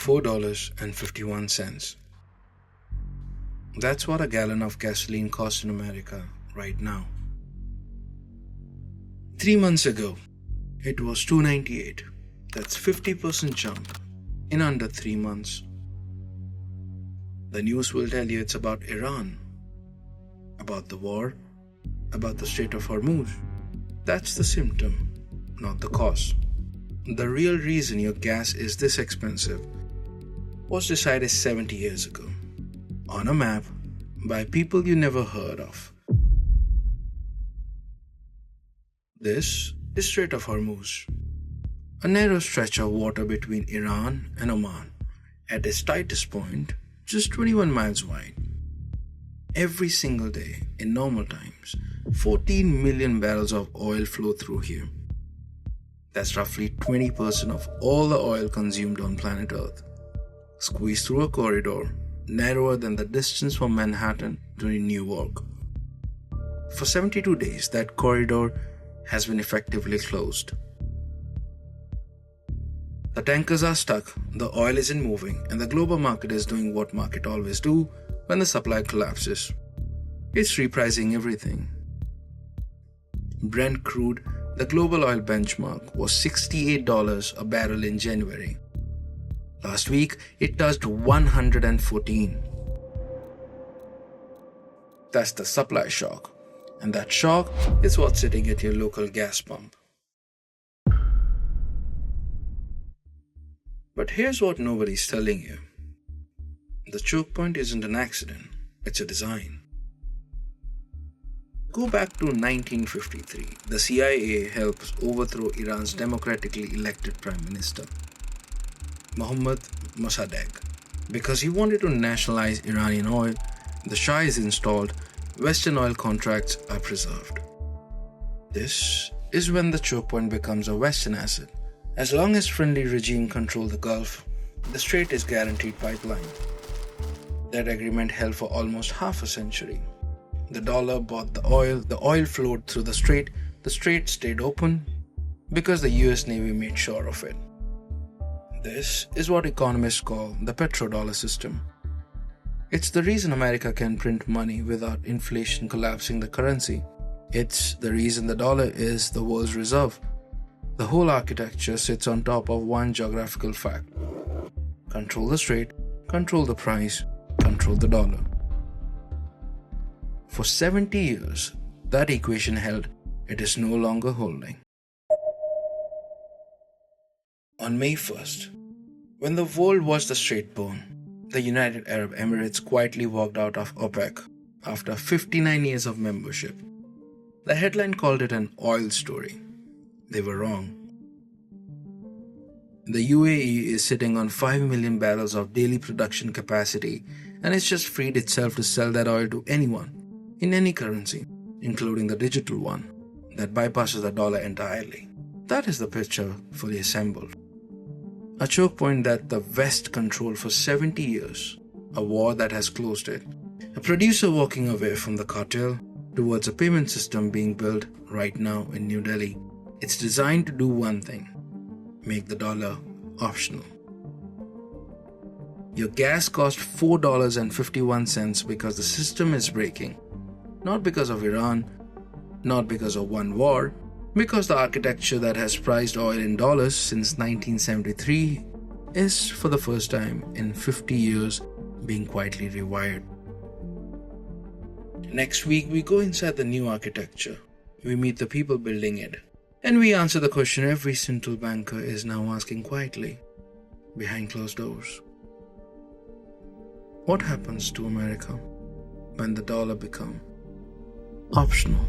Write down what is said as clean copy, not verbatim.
$4.51. That's what a gallon of gasoline costs in America right now. 3 months ago, it was $2.98. That's 50% jump in under 3 months. The news will tell you it's about Iran, about the war, about the Strait of Hormuz. That's the symptom, not the cause. The real reason your gas is this expensive was decided 70 years ago, on a map, by people you never heard of. This is Strait of Hormuz, a narrow stretch of water between Iran and Oman, at its tightest point, just 21 miles wide. Every single day, in normal times, 14 million barrels of oil flow through here. That's roughly 20% of all the oil consumed on planet Earth, squeezed through a corridor narrower than the distance from Manhattan to New York. For 72 days, that corridor has been effectively closed. The tankers are stuck, the oil isn't moving, and the global market is doing what market always do when the supply collapses. It's repricing everything. Brent crude, the global oil benchmark, was $68 a barrel in January. Last week, it touched $114. That's the supply shock, and that shock is what's sitting at your local gas pump. But here's what nobody's telling you. The choke point isn't an accident, it's a design. Go back to 1953. The CIA helps overthrow Iran's democratically elected Prime Minister, Mohammad Mossadegh. Because he wanted to nationalize Iranian oil, the Shah is installed, Western oil contracts are preserved. This is when the choke point becomes a Western asset. As long as friendly regime control the Gulf, the Strait is guaranteed pipeline. That agreement held for almost half a century. The dollar bought the oil flowed through the strait stayed open because the US Navy made sure of it. This is what economists call the petrodollar system. It's the reason America can print money without inflation collapsing the currency. It's the reason the dollar is the world's reserve. The whole architecture sits on top of one geographical fact. Control the strait, control the price, control the dollar. For 70 years, that equation held. It is no longer holding. On May 1st, when the world watched the strait burn, the United Arab Emirates quietly walked out of OPEC after 59 years of membership. The headline called it an oil story. They were wrong. The UAE is sitting on 5 million barrels of daily production capacity, and it's just freed itself to sell that oil to anyone, in any currency, including the digital one, that bypasses the dollar entirely. That is the picture fully assembled. A choke point that the West controlled for 70 years, a war that has closed it, a producer walking away from the cartel towards a payment system being built right now in New Delhi. It's designed to do one thing: make the dollar optional. Your gas costs $4.51 because the system is breaking. Not because of Iran, not because of one war, because the architecture that has priced oil in dollars since 1973 is, for the first time in 50 years, being quietly rewired. Next week, we go inside the new architecture. We meet the people building it. And we answer the question every central banker is now asking quietly, behind closed doors. What happens to America when the dollar becomes optional?